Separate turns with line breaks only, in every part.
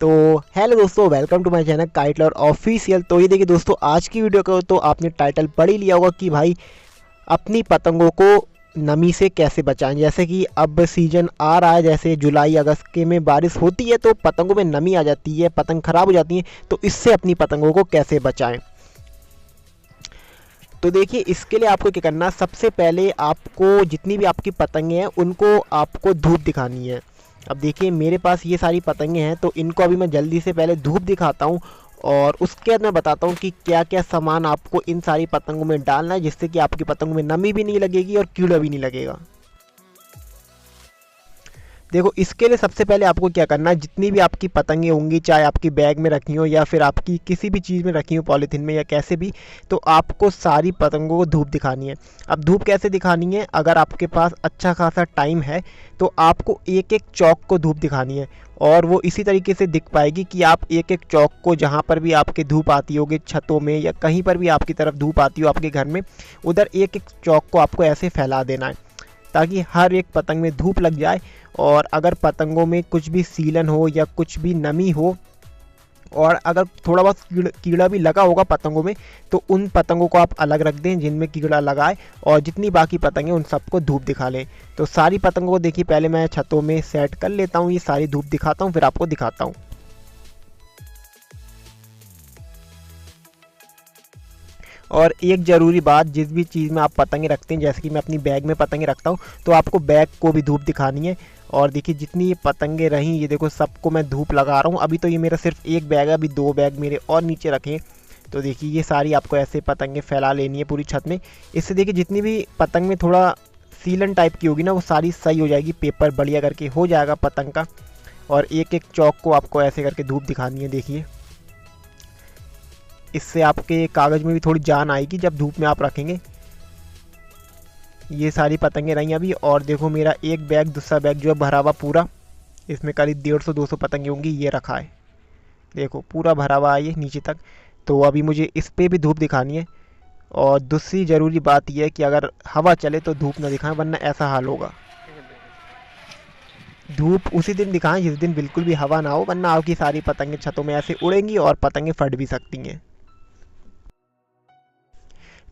तो हेलो दोस्तों, welcome to my channel kite lover official. तो ये देखिए दोस्तों, आज की वीडियो को तो आपने टाइटल पढ़ ही लिया होगा कि भाई अपनी पतंगों को नमी से कैसे बचाएं। जैसे कि अब सीजन आ रहा है, जैसे जुलाई अगस्त के में बारिश होती है तो पतंगों में नमी आ जाती है, पतंग खराब हो जाती है। तो इससे अपनी पतंगों को कैसे बचाएं। तो देखिए, इसके लिए आपको क्या करना है, सबसे पहले आपको जितनी भी आपकी पतंगें हैं उनको आपको धूप दिखानी है। अब देखिए, मेरे पास ये सारी पतंगें हैं तो इनको अभी मैं जल्दी से पहले धूप दिखाता हूँ और उसके बाद मैं बताता हूँ कि क्या क्या सामान आपको इन सारी पतंगों में डालना है, जिससे कि आपकी पतंगों में नमी भी नहीं लगेगी और कीड़ा भी नहीं लगेगा। देखो, इसके लिए सबसे पहले आपको क्या करना है, जितनी भी आपकी पतंगें होंगी, चाहे आपकी बैग में रखी हो या फिर आपकी किसी भी चीज़ में रखी हो, पॉलीथीन में या कैसे भी, तो आपको सारी पतंगों को धूप दिखानी है। अब धूप कैसे दिखानी है, अगर आपके पास अच्छा खासा टाइम है तो आपको एक एक चौक को धूप दिखानी है। और वो इसी तरीके से दिख पाएगी कि आप एक एक चौक को, जहाँ पर भी आपके धूप आती होगी, छतों में या कहीं पर भी आपकी तरफ धूप आती हो आपके घर में, उधर एक एक चौक को आपको ऐसे फैला देना है ताकि हर एक पतंग में धूप लग जाए। और अगर पतंगों में कुछ भी सीलन हो या कुछ भी नमी हो और अगर थोड़ा बहुत कीड़ा भी लगा होगा पतंगों में, तो उन पतंगों को आप अलग रख दें जिनमें कीड़ा लगाए, और जितनी बाकी पतंगें उन सबको धूप दिखा लें। तो सारी पतंगों को देखिए, पहले मैं छतों में सेट कर लेता हूँ, ये सारी धूप दिखाता हूँ, फिर आपको दिखाता हूँ। और एक ज़रूरी बात, जिस भी चीज़ में आप पतंगे रखते हैं, जैसे कि मैं अपनी बैग में पतंगे रखता हूँ, तो आपको बैग को भी धूप दिखानी है। और देखिए, जितनी ये पतंगे रहीं, ये देखो सबको मैं धूप लगा रहा हूँ। अभी तो ये मेरा सिर्फ एक बैग है, अभी दो बैग मेरे और नीचे रखे हैं। तो देखिए, ये सारी आपको ऐसे पतंगे फैला लेनी है पूरी छत में। इससे देखिए, जितनी भी पतंग में थोड़ा सीलन टाइप की होगी ना, वो सारी सही हो जाएगी, पेपर बढ़िया करके हो जाएगा पतंग का। और एक एक चौक को आपको ऐसे करके धूप दिखानी है। देखिए, इससे आपके कागज़ में भी थोड़ी जान आएगी जब धूप में आप रखेंगे। ये सारी पतंगे रही अभी। और देखो, मेरा एक बैग, दूसरा बैग जो है भरा हुआ पूरा, इसमें करीब 150-200 पतंगे होंगी, ये रखा है। देखो, पूरा भरा हुआ है ये नीचे तक। तो अभी मुझे इस पर भी धूप दिखानी है। और दूसरी ज़रूरी बात यह है कि अगर हवा चले तो धूप ना दिखाएं, वरना ऐसा हाल होगा। धूप उसी दिन दिखाएं जिस दिन बिल्कुल भी हवा ना हो, वरना आपकी सारी पतंगे छतों में ऐसे उड़ेंगी और पतंगे फट भी सकती हैं।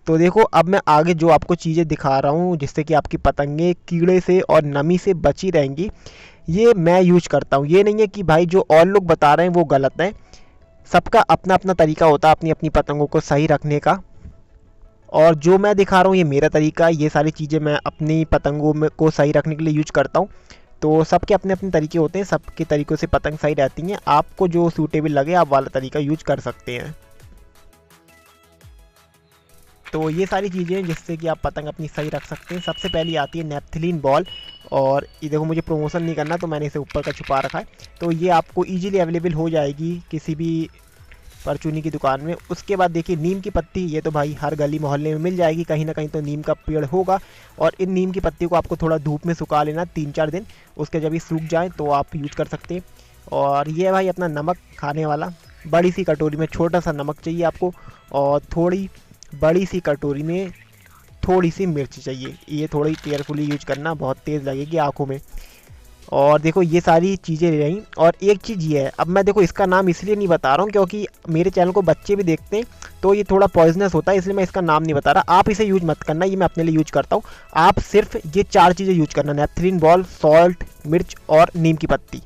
तो देखो, अब मैं आगे जो आपको चीज़ें दिखा रहा हूँ जिससे कि आपकी पतंगे कीड़े से और नमी से बची रहेंगी, ये मैं यूज करता हूँ। ये नहीं है कि भाई जो और लोग बता रहे हैं वो गलत है। सबका अपना अपना तरीका होता है अपनी अपनी पतंगों को सही रखने का। और जो मैं दिखा रहा हूँ ये मेरा तरीका है। ये सारी चीज़ें मैं अपनी पतंगों में को सही रखने के लिए यूज करता हूँ। तो सबके अपने अपने तरीके होते हैं, सबके तरीक़ों से पतंग सही रहती हैं। आपको जो सूटेबल लगे आप वाला तरीका यूज कर सकते हैं। तो ये सारी चीज़ें हैं जिससे कि आप पतंग अपनी सही रख सकते हैं। सबसे पहली आती है नेपथिलीन बॉल। और ये देखो, मुझे प्रमोशन नहीं करना तो मैंने इसे ऊपर का छुपा रखा है। तो ये आपको इजीली अवेलेबल हो जाएगी किसी भी परचूनी की दुकान में। उसके बाद देखिए, नीम की पत्ती, ये तो भाई हर गली मोहल्ले में मिल जाएगी, कहीं ना कहीं तो नीम का पेड़ होगा। और इन नीम की पत्ती को आपको थोड़ा धूप में सुखा लेना 3-4 दिन। उसके जब ये सूख जाए तो आप यूज कर सकते हैं। और ये भाई अपना नमक खाने वाला, बड़ी सी कटोरी में छोटा सा नमक चाहिए आपको। और थोड़ी बड़ी सी कटोरी में थोड़ी सी मिर्च चाहिए। ये थोड़ी केयरफुली यूज करना, बहुत तेज़ लगेगी आँखों में। और देखो, ये सारी चीज़ें रहीं। और एक चीज़ ये है, अब मैं देखो इसका नाम इसलिए नहीं बता रहा हूँ क्योंकि मेरे चैनल को बच्चे भी देखते हैं, तो ये थोड़ा पॉइजनस होता है, इसलिए मैं इसका नाम नहीं बता रहा। आप इसे यूज मत करना, ये मैं अपने लिए यूज करता हूँ। आप सिर्फ ये 4 चीज़ें यूज करना, नेपथिलीन बॉल, सॉल्ट, मिर्च और नीम की पत्ती।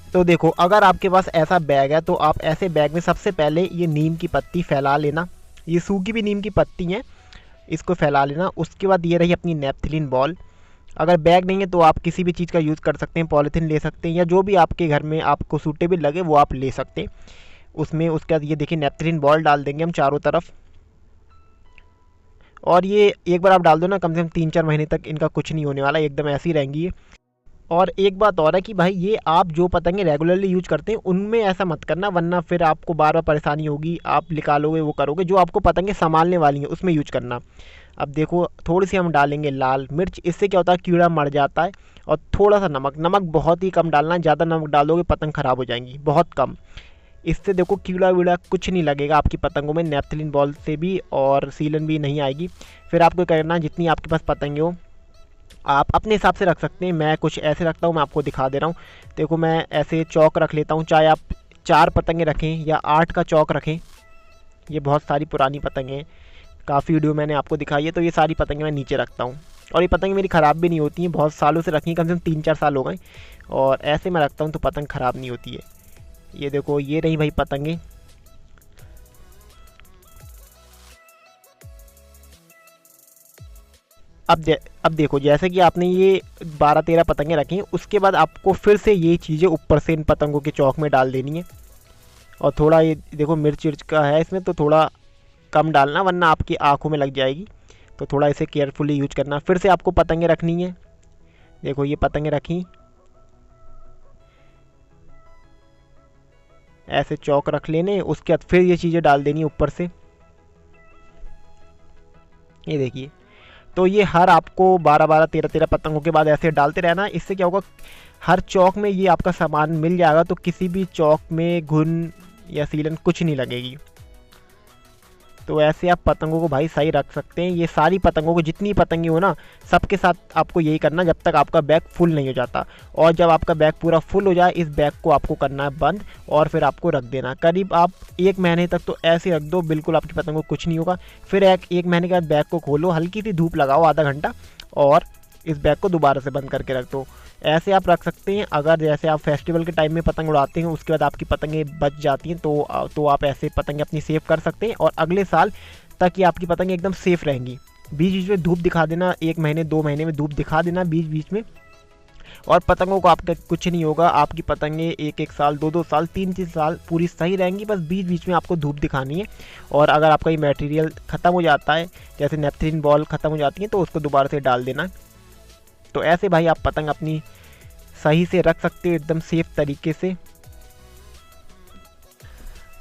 तो देखो, अगर आपके पास ऐसा बैग है तो आप ऐसे बैग में सबसे पहले ये नीम की पत्ती फैला लेना। ये सूखी भी नीम की पत्ती हैं, इसको फैला लेना। उसके बाद ये रही अपनी नेपथिलीन बॉल। अगर बैग नहीं है तो आप किसी भी चीज़ का यूज़ कर सकते हैं, पॉलीथीन ले सकते हैं या जो भी आपके घर में आपको सूटेबल लगे वो आप ले सकते हैं उसमें। उसके बाद ये देखिए, नेपथिलीन बॉल डाल देंगे हम चारों तरफ। और ये एक बार आप डाल दो ना, कम से कम 3-4 महीने तक इनका कुछ नहीं होने वाला, एकदम ऐसी रहेंगी ये। और एक बात और है कि भाई, ये आप जो पतंगे रेगुलरली यूज करते हैं उनमें ऐसा मत करना, वरना फिर आपको बार बार परेशानी होगी, आप निकालोगे वो करोगे। जो आपको पतंगे संभालने वाली हैं उसमें यूज करना। अब देखो, थोड़ी सी हम डालेंगे लाल मिर्च, इससे क्या होता है, कीड़ा मर जाता है। और थोड़ा सा नमक, नमक बहुत ही कम डालना है, ज़्यादा नमक डालोगे पतंग ख़राब हो जाएंगी, बहुत कम। इससे देखो, कीड़ा वीड़ा कुछ नहीं लगेगा आपकी पतंगों में, नेपथिलीन बॉल से भी, और सीलन भी नहीं आएगी। फिर आपको करना, जितनी आपके पास पतंगे हो आप अपने हिसाब से रख सकते हैं। मैं कुछ ऐसे रखता हूँ, मैं आपको दिखा दे रहा हूँ। देखो मैं ऐसे चौक रख लेता हूँ, चाहे आप 4 पतंगे रखें या 8 का चौक रखें। ये बहुत सारी पुरानी पतंगे हैं, काफ़ी वीडियो मैंने आपको दिखाई है। तो ये सारी पतंगे मैं नीचे रखता हूँ और ये पतंगे मेरी ख़राब भी नहीं होती हैं, बहुत सालों से रखी, कम से कम 3-4 साल हो गए और ऐसे मैं रखता हूँ तो पतंग ख़राब नहीं होती है। ये देखो ये रही भाई पतंगे। अब देखो जैसे कि आपने ये 12-13 पतंगे रखी हैं, उसके बाद आपको फिर से ये चीज़ें ऊपर से इन पतंगों के चौक में डाल देनी है। और थोड़ा ये देखो मिर्च विर्च का है इसमें, तो थोड़ा कम डालना वरना आपकी आँखों में लग जाएगी। तो थोड़ा इसे केयरफुली यूज करना। फिर से आपको पतंगे रखनी है। देखो ये पतंगे रखी, ऐसे चौक रख लेने, उसके बाद फिर ये चीज़ें डाल देनी ऊपर से। ये देखिए, तो ये हर आपको 12-12 13-13 पतंगों के बाद ऐसे डालते रहना। इससे क्या होगा, हर चौक में ये आपका सामान मिल जाएगा, तो किसी भी चौक में घुन या सीलन कुछ नहीं लगेगी। तो ऐसे आप पतंगों को भाई सही रख सकते हैं। ये सारी पतंगों को, जितनी पतंगे हो ना, सबके साथ आपको यही करना जब तक आपका बैग फुल नहीं हो जाता। और जब आपका बैग पूरा फुल हो जाए, इस बैग को आपको करना है बंद और फिर आपको रख देना। करीब आप 1 महीने तक तो ऐसे रख दो, बिल्कुल आपकी पतंगों को कुछ नहीं होगा। फिर एक महीने के बाद बैग को खोलो, हल्की सी धूप लगाओ आधा घंटा और इस बैग को दोबारा से बंद करके रख दो। ऐसे आप रख सकते हैं। अगर जैसे आप फेस्टिवल के टाइम में पतंग उड़ाते हैं, उसके बाद आपकी पतंगें बच जाती हैं, तो आप ऐसे पतंगे अपनी सेव कर सकते हैं और अगले साल तक ये आपकी पतंगें एकदम सेफ रहेंगी। बीच बीच में धूप दिखा देना, 1 महीने 2 महीने में धूप दिखा देना बीच बीच में, और पतंगों को आपका कुछ नहीं होगा। आपकी पतंगें 1-1 साल 2-2 साल 3-3 साल पूरी सही रहेंगी। बस बीच बीच में आपको धूप दिखानी है। और अगर आपका ये मटेरियल ख़त्म हो जाता है, जैसे नेपथलीन बॉल ख़त्म हो जाती है, तो उसको दोबारा से डाल देना। तो ऐसे भाई आप पतंग अपनी सही से रख सकते हो एकदम सेफ तरीके से।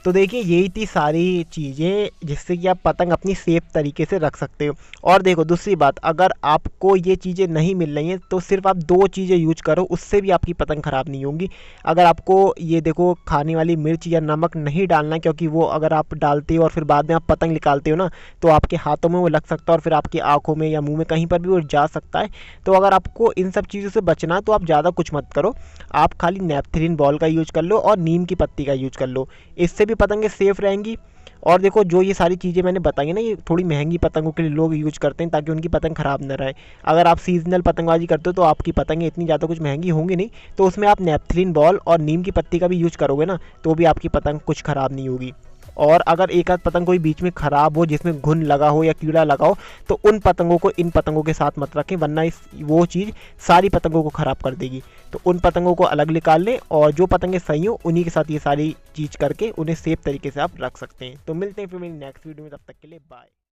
तो देखिए यही थी सारी चीज़ें जिससे कि आप पतंग अपनी सेफ तरीके से रख सकते हो। और देखो दूसरी बात, अगर आपको ये चीज़ें नहीं मिल रही हैं तो सिर्फ आप 2 चीज़ें यूज करो, उससे भी आपकी पतंग ख़राब नहीं होंगी। अगर आपको ये देखो खाने वाली मिर्च या नमक नहीं डालना, क्योंकि वो अगर आप डालते हो और फिर बाद में आप पतंग निकालते हो ना, तो आपके हाथों में वो लग सकता है और फिर आपकी आँखों में या मुँह में कहीं पर भी वो जा सकता है। तो अगर आपको इन सब चीज़ों से बचना है तो आप ज़्यादा कुछ मत करो, आप खाली नेपथलीन बॉल का यूज कर लो और नीम की पत्ती का यूज कर लो, इससे भी पतंगें सेफ रहेंगी। और देखो जो ये सारी चीज़ें मैंने बताई ना, ये थोड़ी महंगी पतंगों के लिए लोग यूज करते हैं ताकि उनकी पतंग ख़राब न रहे। अगर आप सीजनल पतंगबाजी करते हो तो आपकी पतंगें इतनी ज़्यादा कुछ महंगी होंगी नहीं, तो उसमें आप नेपथलीन बॉल और नीम की पत्ती का भी यूज करोगे ना, तो भी आपकी पतंग कुछ ख़राब नहीं होगी। और अगर एक आध पतंग कोई बीच में ख़राब हो, जिसमें घुन लगा हो या कीड़ा लगा हो, तो उन पतंगों को इन पतंगों के साथ मत रखें, वरना वो चीज़ सारी पतंगों को ख़राब कर देगी। तो उन पतंगों को अलग निकाल लें और जो पतंगें सही हो उन्हीं के साथ ये सारी चीज़ करके उन्हें सेफ तरीके से आप रख सकते हैं। तो मिलते हैं फिर मेरी नेक्स्ट वीडियो में, तब तक के लिए बाय।